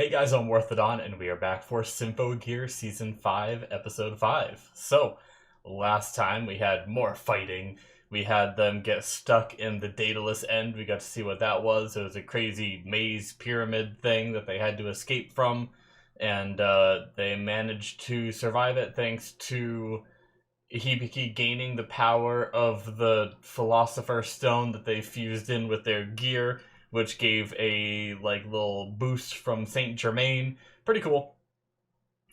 Hey guys, I'm Morthadon, and we are back for Symphogear Season 5, Episode 5. So, last time we had more fighting. We had them get stuck in the Daedalus End. We got to see what that was. It was a crazy maze pyramid thing that they had to escape from. And they managed to survive it thanks to Hibiki gaining the power of the Philosopher's Stone that they fused in with their gear, which gave a little boost from Saint Germain. Pretty cool.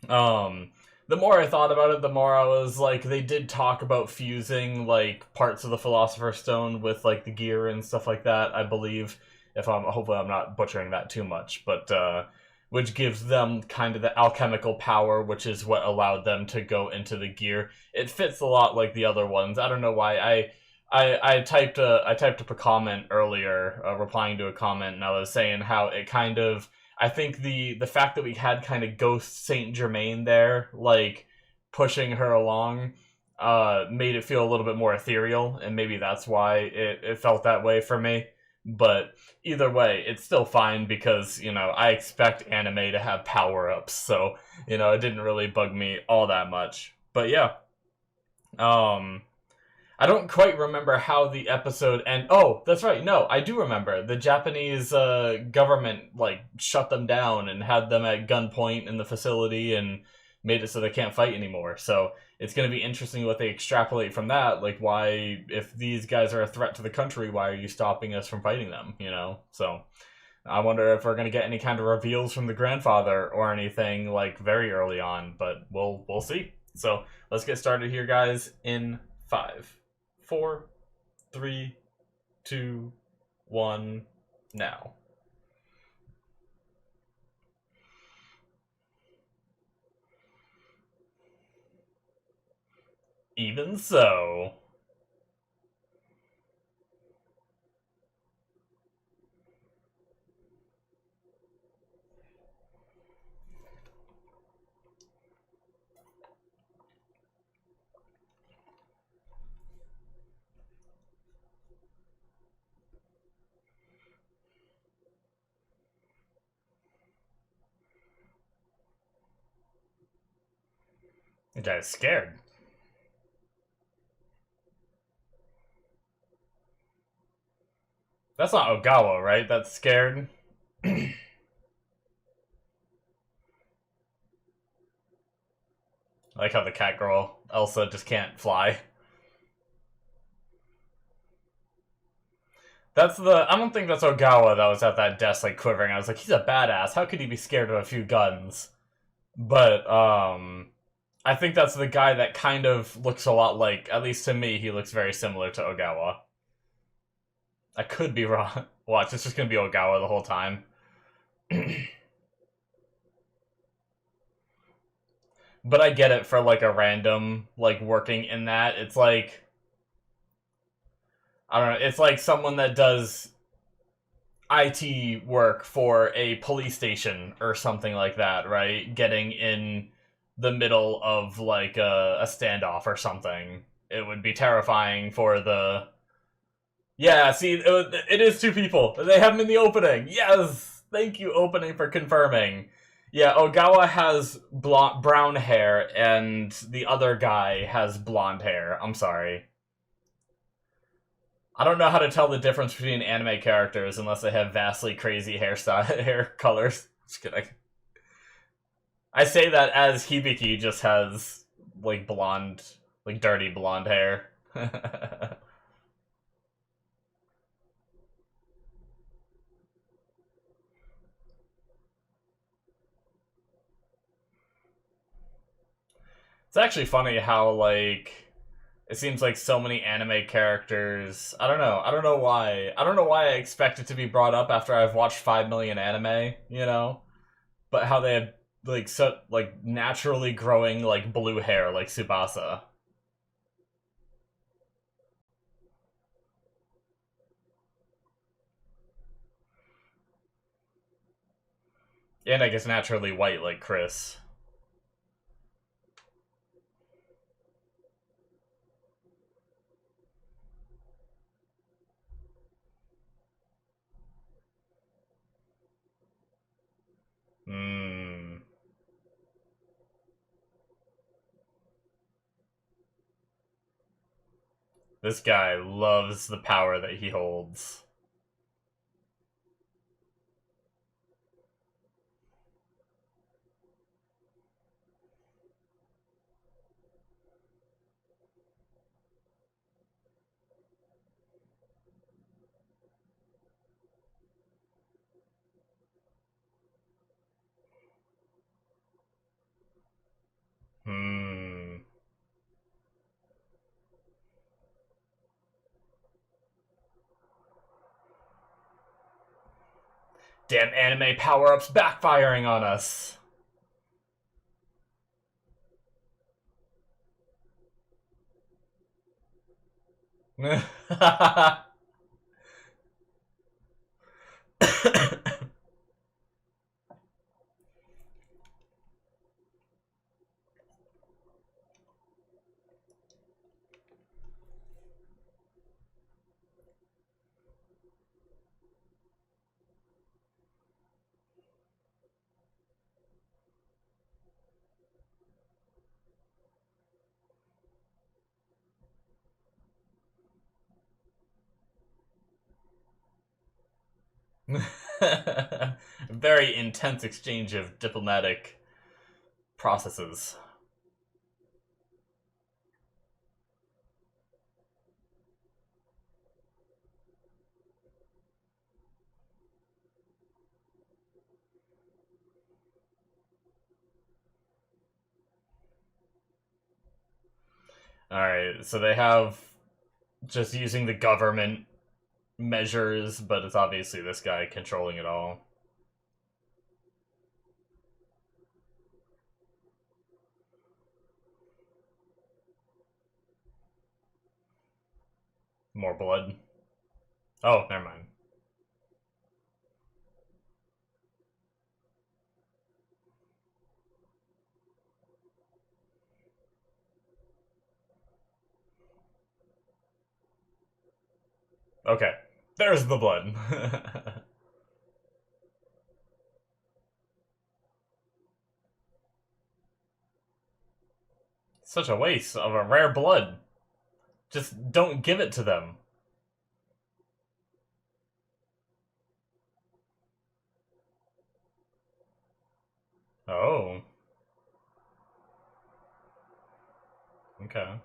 The more I thought about it, the more I was like, they did talk about fusing parts of the Philosopher's Stone with the gear and stuff like that. I believe, if I'm hopefully I'm not butchering that too much, but which gives them kind of the alchemical power, which is what allowed them to go into the gear. It fits a lot like the other ones. I don't know why. I typed up a comment earlier, replying to a comment, and I was saying how it kind of, I think the fact that we had kind of Ghost Saint Germain there, pushing her along, made it feel a little bit more ethereal, and maybe that's why it felt that way for me. But either way, it's still fine because, I expect anime to have power-ups, so, it didn't really bug me all that much. But yeah, I don't quite remember how the episode end. Oh, that's right. No, I do remember. The Japanese government shut them down and had them at gunpoint in the facility and made it so they can't fight anymore. So it's going to be interesting what they extrapolate from that. Why, if these guys are a threat to the country, why are you stopping us from fighting them? So I wonder if we're going to get any kind of reveals from the grandfather or anything very early on. But we'll see. So let's get started here, guys. In 5, 4, 3, 2, 1, now. Even so. The guy's scared. That's not Ogawa, right? That's scared. I like how the cat girl, Elsa, just can't fly. I don't think that's Ogawa that was at that desk, quivering. I was like, he's a badass. How could he be scared of a few guns? But, I think that's the guy that kind of looks a lot like, at least to me, he looks very similar to Ogawa. I could be wrong. Watch, it's just gonna be Ogawa the whole time. But I get it for, a random, working in that. It's I don't know, it's like someone that does IT work for a police station or something like that, right? Getting in the middle of, a standoff or something. It would be terrifying for the... Yeah, see, it is two people. They have them in the opening. Yes! Thank you, opening, for confirming. Yeah, Ogawa has brown hair, and the other guy has blonde hair. I'm sorry. I don't know how to tell the difference between anime characters unless they have vastly crazy hair colors. Just kidding. I say that as Hibiki just has, blonde, dirty blonde hair. It's actually funny how, it seems like so many anime characters... I don't know. I don't know why. I don't know why I expect it to be brought up after I've watched 5 million anime, But how they have, naturally growing, blue hair, like Tsubasa. And I guess naturally white, like Chris. This guy loves the power that he holds. Hmm. Damn anime power-ups backfiring on us. Very intense exchange of diplomatic processes. Alright, so they have just using the government measures, but it's obviously this guy controlling it all. More blood. Oh, never mind. Okay, there's the blood. Such a waste of a rare blood. Just don't give it to them. Oh. Okay.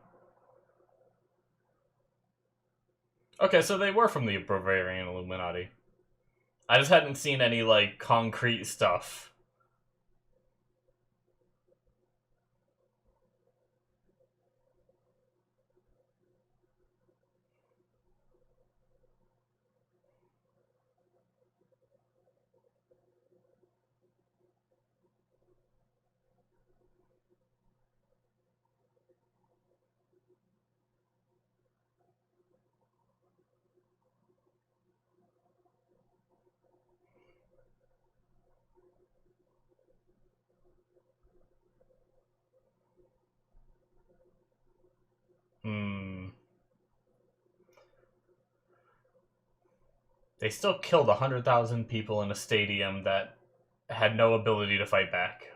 Okay, so they were from the Bavarian Illuminati. I just hadn't seen any, like, concrete stuff. Hmm. They still killed 100,000 people in a stadium that had no ability to fight back.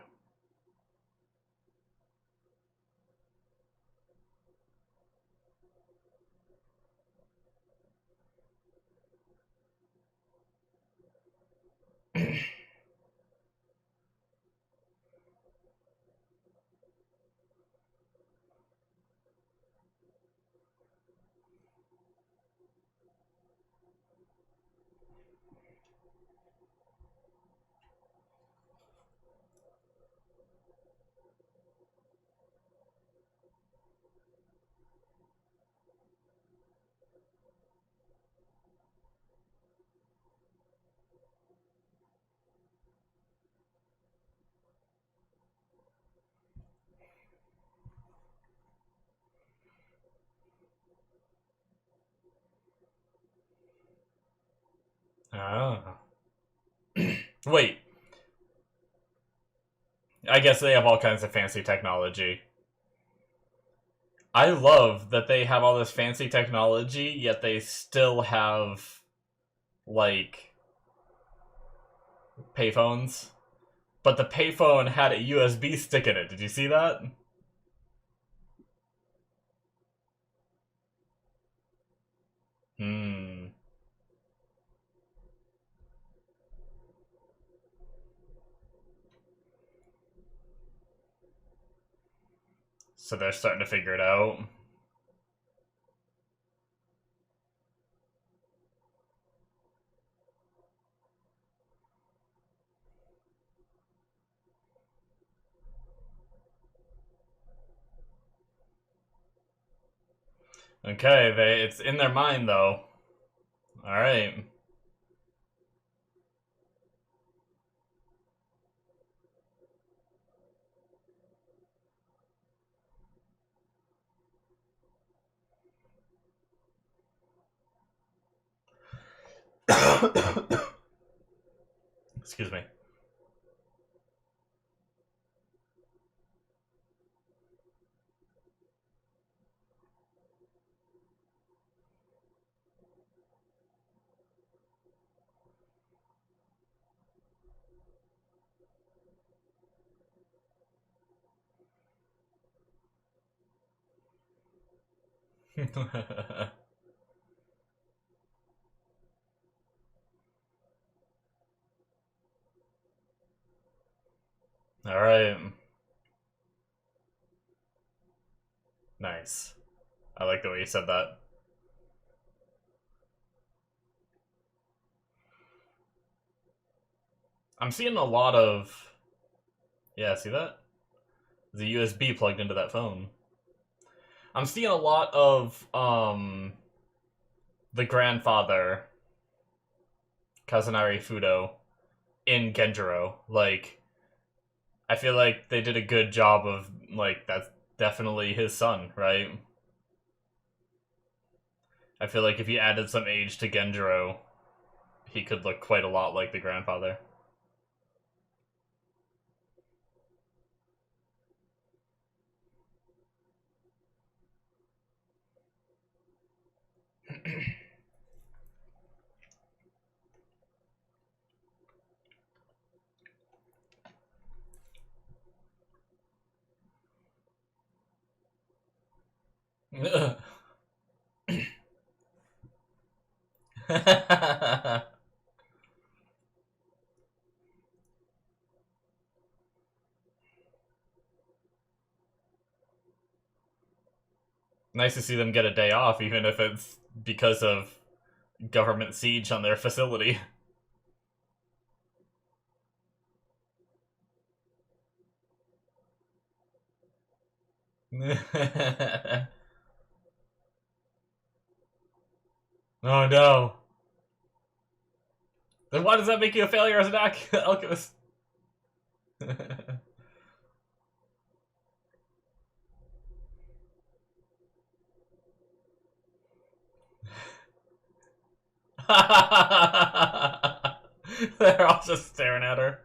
Ah. Wait, I guess they have all kinds of fancy technology. I love that they have all this fancy technology, yet they still have, like, payphones. But the payphone had a USB stick in it. Did you see that? Hmm. So they're starting to figure it out. Okay, it's in their mind though. All right. Excuse me. All right. Nice. I like the way you said that. I'm seeing a lot of. Yeah, see that? The USB plugged into that phone. I'm seeing a lot of the grandfather Kazunari Fudo in Genjiro. Like, I feel like they did a good job of, like, that's definitely his son, right? I feel like if you added some age to Genjiro, he could look quite a lot like the grandfather. Nice to see them get a day off, even if it's because of government siege on their facility. Oh no. Then why does that make you a failure as an alchemist? They're all just staring at her.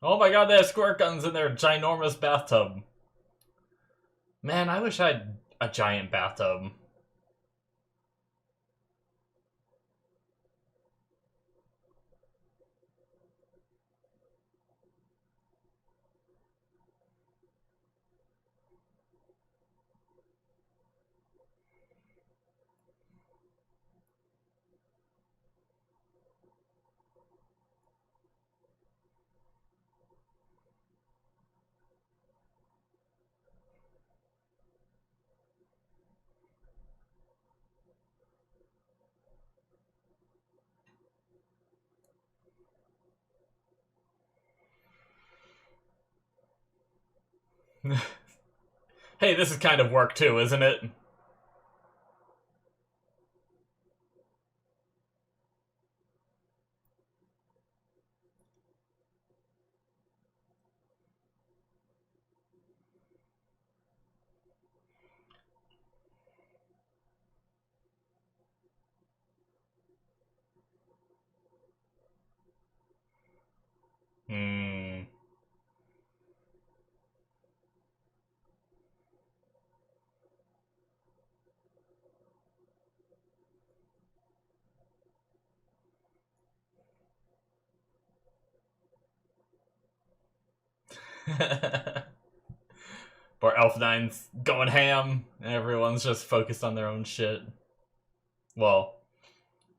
Oh my god, they have squirt guns in their ginormous bathtub. Man, I wish I had a giant bathtub. Hey, this is kind of work too, isn't it? Hmm. Or Elf9's going ham, and everyone's just focused on their own shit. Well,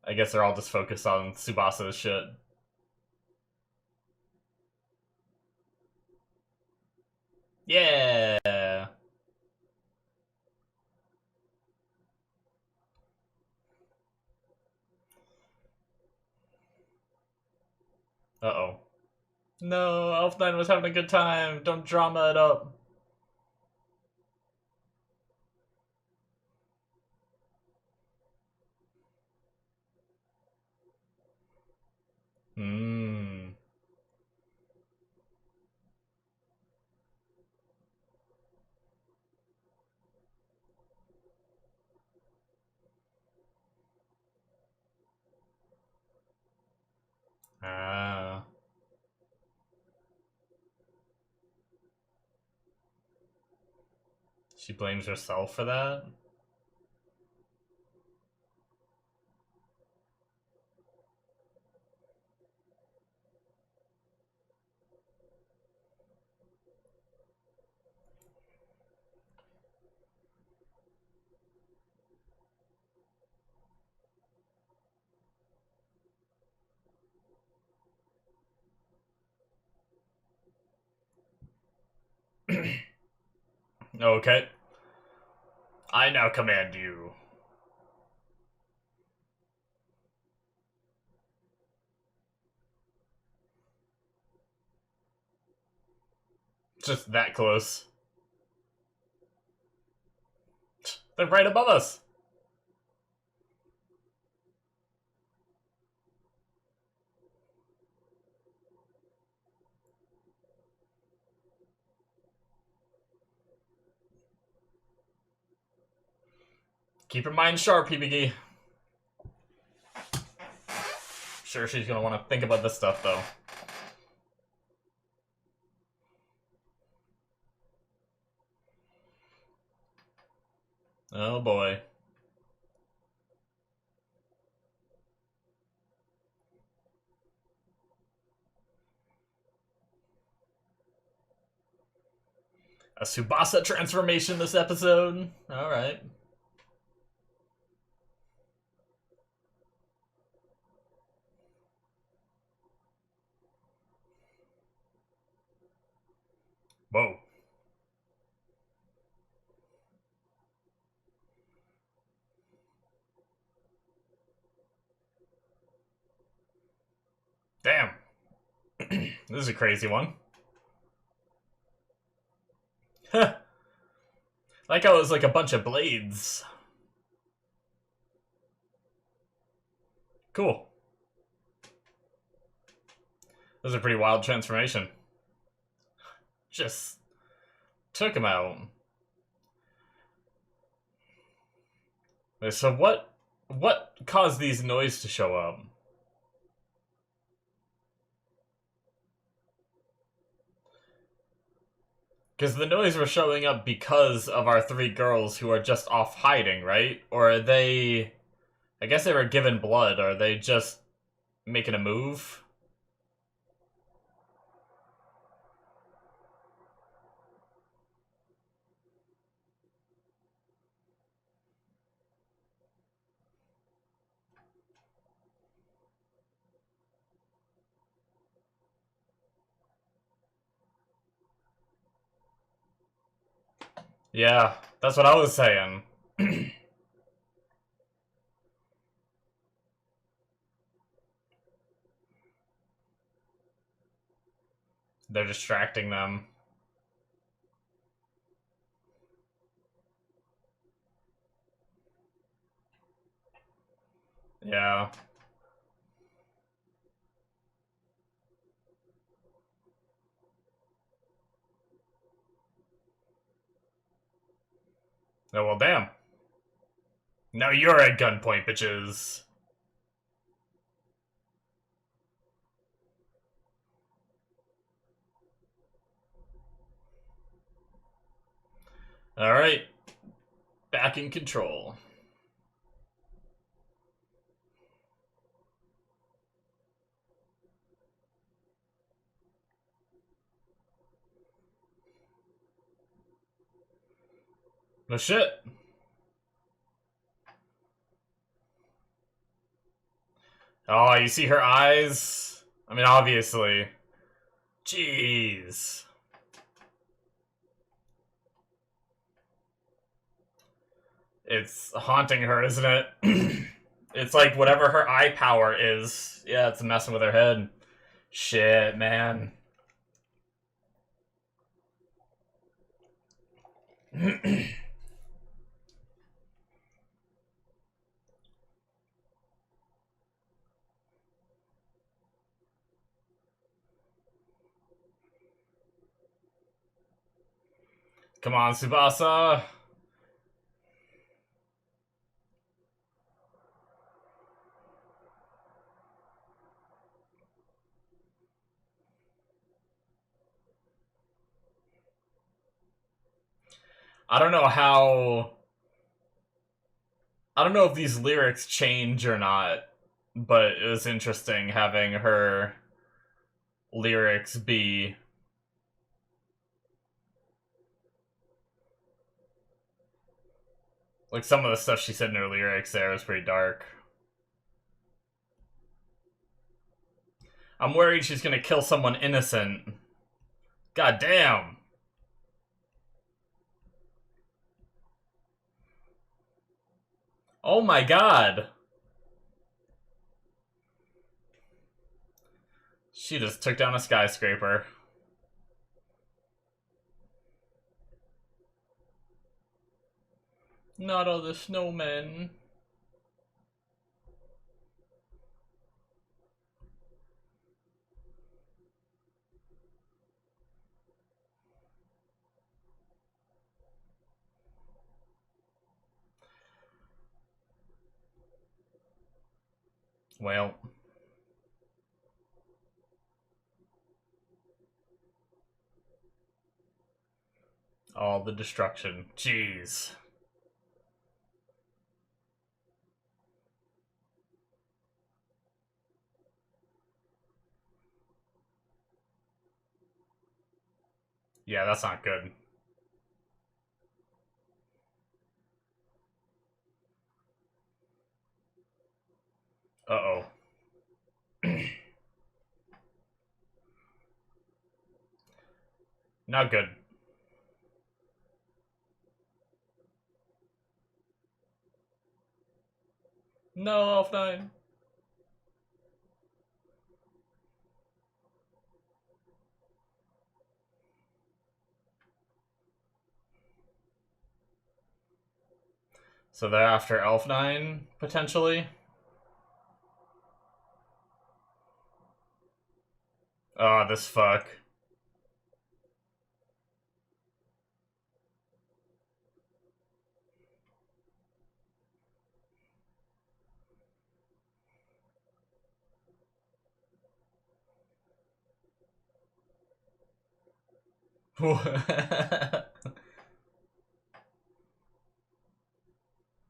I guess they're all just focused on Tsubasa's shit. Yeah! Uh-oh. No, Elf9 was having a good time. Don't drama it up. Hmm. Ah. She blames herself for that? Okay. I now command you. Just that close. They're right above us. Keep your mind sharp, PBG. Sure, she's gonna want to think about this stuff, though. Oh boy. A Tsubasa transformation this episode? Alright. Whoa. Damn. This is a crazy one. Like how it was like a bunch of blades. Cool. That was a pretty wild transformation. Just took him out. So what caused these noise to show up? Because the noise were showing up because of our three girls who are just off hiding, right? Or are they... I guess they were given blood. Are they just making a move? Yeah, that's what I was saying. They're distracting them. Yeah. Oh, well, damn. Now you're at gunpoint, bitches. Alright. Back in control. No shit. Oh, you see her eyes? I mean, obviously. Jeez. It's haunting her, isn't it? It's like whatever her eye power is. Yeah, it's messing with her head. Shit, man. Come on, Tsubasa. I don't know how... I don't know if these lyrics change or not, but it was interesting having her lyrics be... Like, some of the stuff she said in her lyrics there was pretty dark. I'm worried she's gonna kill someone innocent. God damn. Oh my god. She just took down a skyscraper. Not all the snowmen. Well. All the destruction. Jeez. Yeah, that's not good. Uh-oh. Not good. No, Elf9. So they're after Elf9, potentially? Oh, this fuck.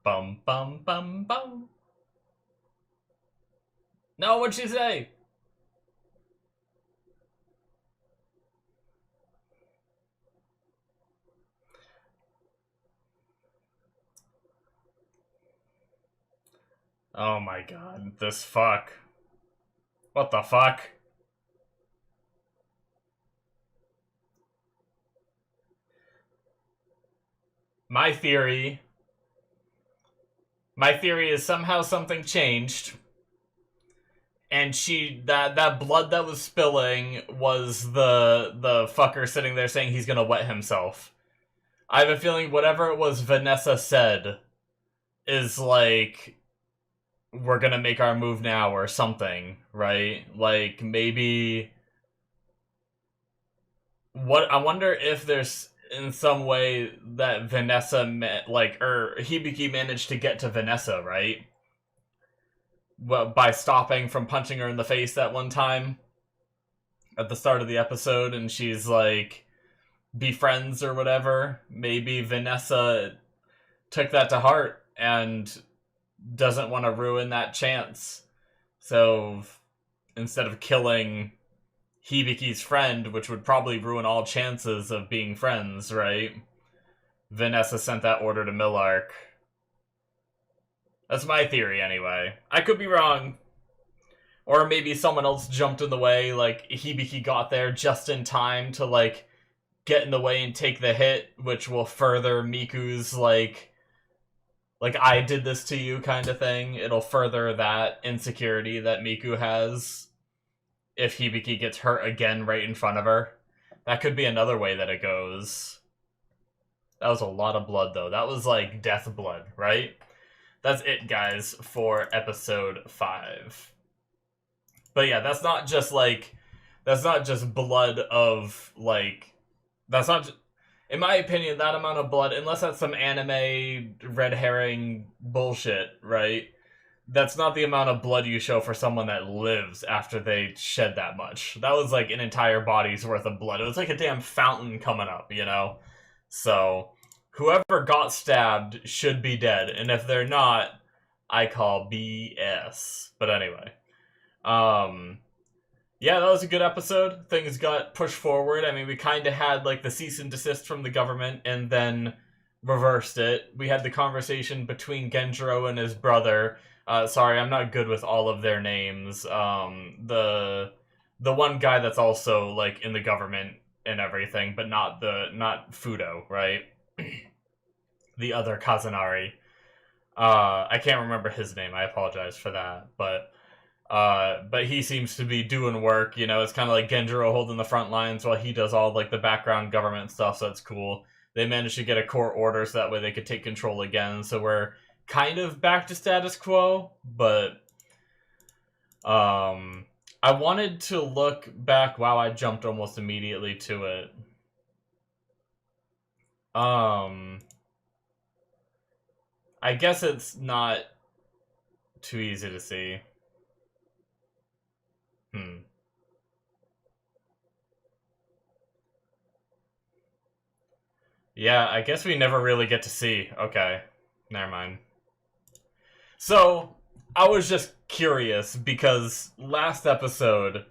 Bum, bum, bum, bum. No, what'd she say? Oh my god, this fuck. What the fuck? My theory is somehow something changed, and that blood that was spilling was the fucker sitting there saying he's gonna wet himself. I have a feeling whatever it was Vanessa said is like, we're gonna make our move now or something, right? Like, maybe... What I wonder if there's in some way that Vanessa Hibiki managed to get to Vanessa, right? Well, by stopping from punching her in the face that one time at the start of the episode, and she's like, be friends or whatever. Maybe Vanessa took that to heart and doesn't want to ruin that chance. So instead of killing Hibiki's friend, which would probably ruin all chances of being friends, right? Vanessa sent that order to Millark. That's my theory, anyway. I could be wrong. Or maybe someone else jumped in the way, like, Hibiki got there just in time to, like, get in the way and take the hit, which will further Miku's, like, I did this to you kind of thing. It'll further that insecurity that Miku has if Hibiki gets hurt again right in front of her. That could be another way that it goes. That was a lot of blood, though. That was, like, death blood, right? That's it, guys, for episode 5. But yeah, that's not just blood of, like, that's not, in my opinion, that amount of blood, unless that's some anime red herring bullshit, right? That's not the amount of blood you show for someone that lives after they shed that much. That was like an entire body's worth of blood. It was like a damn fountain coming up, you know? So, whoever got stabbed should be dead, and if they're not, I call BS. But anyway. Yeah, that was a good episode. Things got pushed forward. I mean, we kind of had, like, the cease and desist from the government and then reversed it. We had the conversation between Genjiro and his brother. Sorry, I'm not good with all of their names. The one guy that's also, like, in the government and everything, but not Fudo, right? The other Kazunari. I can't remember his name. I apologize for that, but he seems to be doing work, you know. It's kind of like Genjiro holding the front lines while he does all, like, the background government stuff, so that's cool. They managed to get a court order so that way they could take control again, so we're kind of back to status quo, but, I wanted to look back. Wow, I jumped almost immediately to it. I guess it's not too easy to see. Yeah, I guess we never really get to see. Okay, never mind. So, I was just curious, because last episode,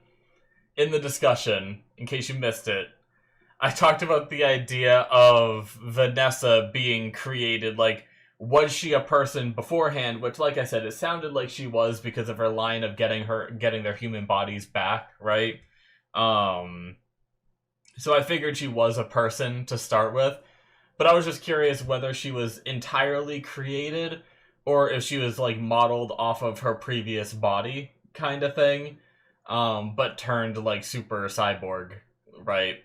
in the discussion, in case you missed it, I talked about the idea of Vanessa being created, like, was she a person beforehand? Which, like I said, it sounded like she was because of her line of getting their human bodies back, right? So I figured she was a person to start with, but I was just curious whether she was entirely created or if she was, like, modeled off of her previous body kind of thing, but turned, like, super cyborg, right?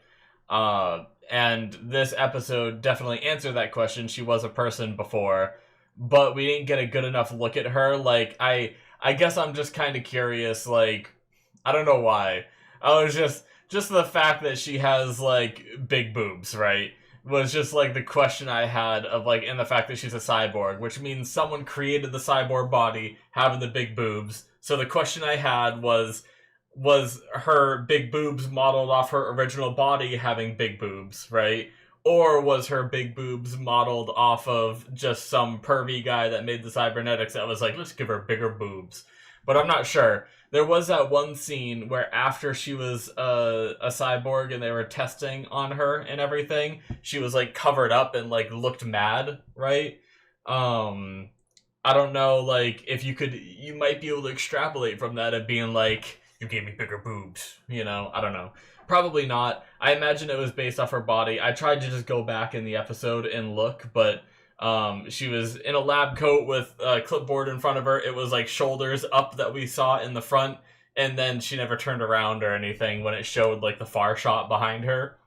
And this episode definitely answered that question. She was a person before, but we didn't get a good enough look at her. Like, I guess I'm just kind of curious, like, I don't know why. I was just the fact that she has, like, big boobs, right? Was just, like, the question I had of, like, and the fact that she's a cyborg, which means someone created the cyborg body having the big boobs. So the question I had was her big boobs modeled off her original body having big boobs, right? Or was her big boobs modeled off of just some pervy guy that made the cybernetics that was like, let's give her bigger boobs? But I'm not sure. There was that one scene where after she was a cyborg and they were testing on her and everything, she was, like, covered up and, like, looked mad, right? I don't know, like, if you might be able to extrapolate from that of being like, you gave me bigger boobs, you know? I don't know. Probably not. I imagine it was based off her body. I tried to just go back in the episode and look, but she was in a lab coat with a clipboard in front of her. It was, like, shoulders up that we saw in the front, and then she never turned around or anything when it showed, like, the far shot behind her.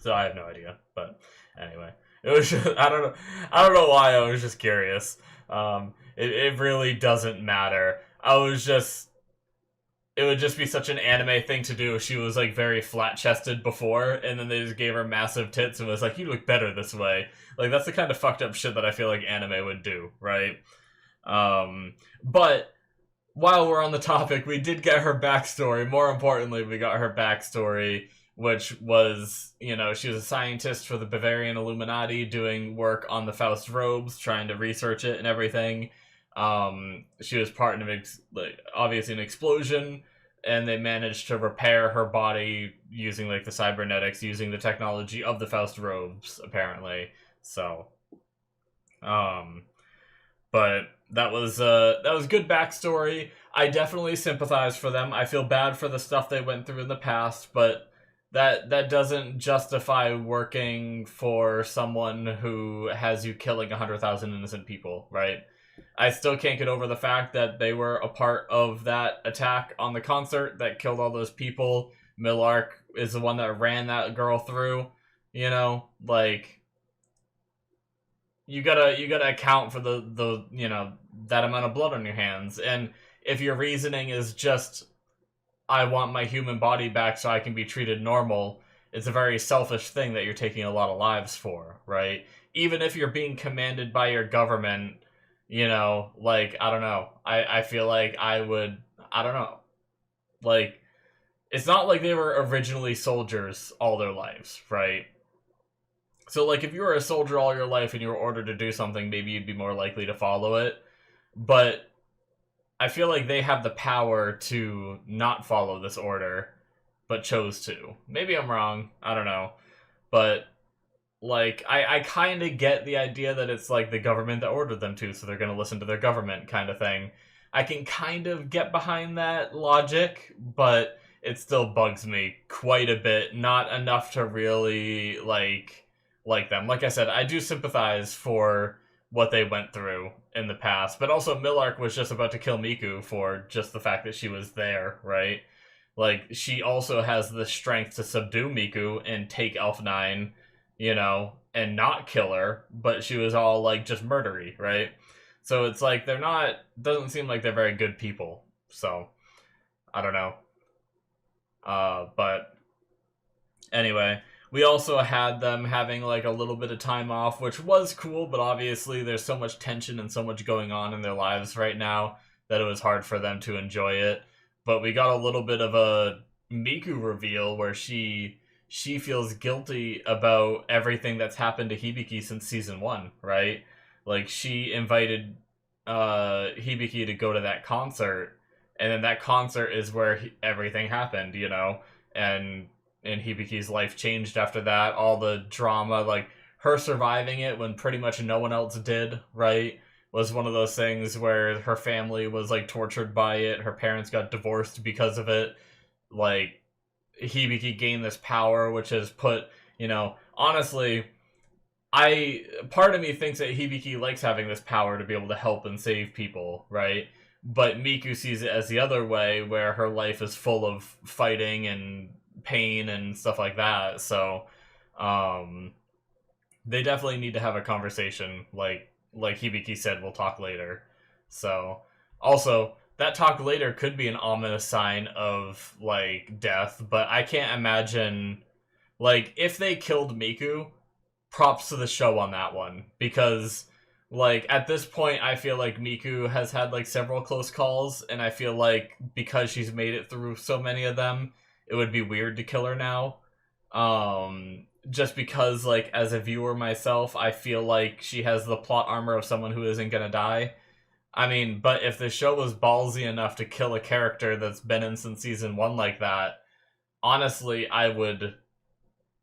So I have no idea, but anyway. It was just, I don't know why, I was just curious. It really doesn't matter. It would just be such an anime thing to do if she was, like, very flat-chested before, and then they just gave her massive tits and was like, you look better this way. Like, that's the kind of fucked up shit that I feel like anime would do, right? But while we're on the topic, we did get her backstory. More importantly, we got her backstory, which was, you know, she was a scientist for the Bavarian Illuminati doing work on the Faust robes, trying to research it and everything. She was part of, obviously, an explosion, and they managed to repair her body using, like, the cybernetics, using the technology of the Faust robes, apparently. So, but that was good backstory. I definitely sympathize for them. I feel bad for the stuff they went through in the past, but that doesn't justify working for someone who has you killing 100,000 innocent people, right? I still can't get over the fact that they were a part of that attack on the concert that killed all those people. Millark is the one that ran that girl through. You know, like you gotta account for the that amount of blood on your hands. And if your reasoning is just I want my human body back so I can be treated normal, it's a very selfish thing that you're taking a lot of lives for, right? Even if you're being commanded by your government, like, I don't know. I feel like I don't know. Like, it's not like they were originally soldiers all their lives, right? So, like, if you were a soldier all your life and you were ordered to do something, maybe you'd be more likely to follow it. But I feel like they have the power to not follow this order, but chose to. Maybe I'm wrong. I don't know. But, like, I kind of get the idea that it's, like, the government that ordered them to, so they're going to listen to their government kind of thing. I can kind of get behind that logic, but it still bugs me quite a bit. Not enough to really, like them. Like I said, I do sympathize for what they went through in the past, but also Millark was just about to kill Miku for just the fact that she was there, right? Like, she also has the strength to subdue Miku and take Elf9, and not kill her, but she was all, like, just murdery, right? So it's like, doesn't seem like they're very good people, so, I don't know. But, anyway, we also had them having, like, a little bit of time off, which was cool, but obviously there's so much tension and so much going on in their lives right now that it was hard for them to enjoy it. But we got a little bit of a Miku reveal where she feels guilty about everything that's happened to Hibiki since season 1, right? Like, she invited Hibiki to go to that concert, and then that concert is where everything happened, and Hibiki's life changed after that. All the drama, like her surviving it when pretty much no one else did, right? Was one of those things where her family was, like, tortured by it. Her parents got divorced because of it. Like, Hibiki gained this power, which has put, honestly, part of me thinks that Hibiki likes having this power to be able to help and save people, right? But Miku sees it as the other way, where her life is full of fighting and pain and stuff like that. So, they definitely need to have a conversation. Like Hibiki said, we'll talk later. So, also, that talk later could be an ominous sign of, like, death, but I can't imagine, like, if they killed Miku, props to the show on that one, because, like, at this point, I feel like Miku has had, like, several close calls, and I feel like because she's made it through so many of them, it would be weird to kill her now. Just because, like, as a viewer myself, I feel like she has the plot armor of someone who isn't gonna die. I mean, but if the show was ballsy enough to kill a character that's been in since season 1 like that, honestly, I would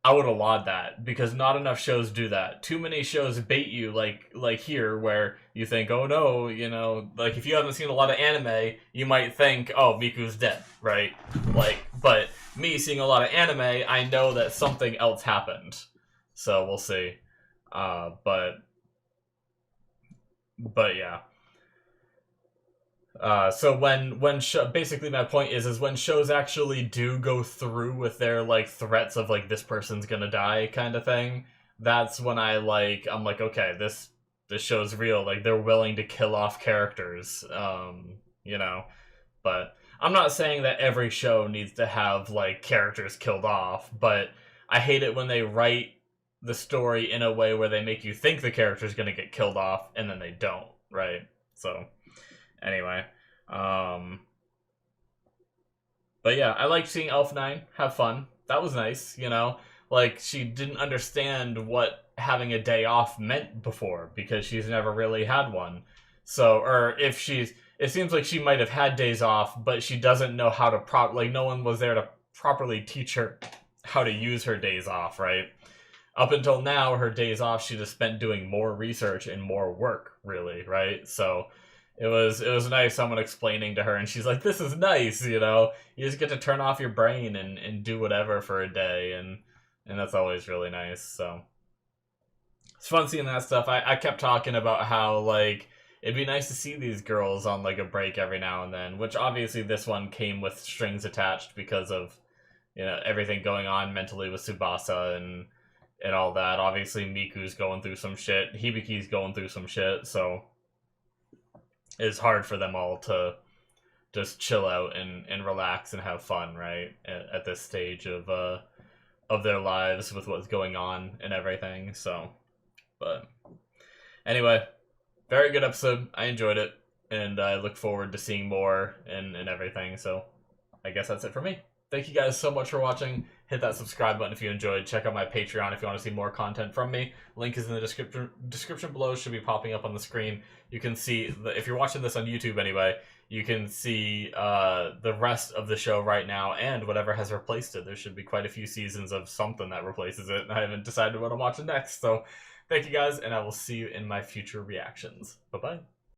applaud that, because not enough shows do that. Too many shows bait you, like here, where you think, oh no, like, if you haven't seen a lot of anime, you might think, oh, Miku's dead, right? Like, but me seeing a lot of anime, I know that something else happened. So we'll see. But yeah. So basically my point is when shows actually do go through with their, like, threats of, like, this person's gonna die kind of thing, that's when I'm like, okay, this show's real. Like, they're willing to kill off characters, but I'm not saying that every show needs to have, like, characters killed off, but I hate it when they write the story in a way where they make you think the character's gonna get killed off and then they don't, right? So, anyway, but yeah, I liked seeing Elf9 have fun. That was nice, like, she didn't understand what having a day off meant before, because she's never really had one. So, or if it seems like she might have had days off, but she doesn't know how to no one was there to properly teach her how to use her days off, right? up until now, her days off she just spent doing more research and more work, really, right? So it was nice someone explaining to her, and she's like, "This is nice, you know. You just get to turn off your brain and do whatever for a day, and that's always really nice." So it's fun seeing that stuff. I kept talking about how like it'd be nice to see these girls on like a break every now and then, which obviously this one came with strings attached because of everything going on mentally with Tsubasa and all that. Obviously Miku's going through some shit, Hibiki's going through some shit, so it's hard for them all to just chill out and relax and have fun, right? At this stage of their lives with what's going on and everything. So, but anyway, very good episode. I enjoyed it, and I look forward to seeing more and everything. So, I guess that's it for me. Thank you guys so much for watching. Hit that subscribe button if you enjoyed. Check out my Patreon if you want to see more content from me. Link is in the description below. Should be popping up on the screen. You can see, if you're watching this on YouTube anyway, you can see the rest of the show right now and whatever has replaced it. There should be quite a few seasons of something that replaces it, and I haven't decided what I'm watching next. So thank you guys, and I will see you in my future reactions. Bye-bye.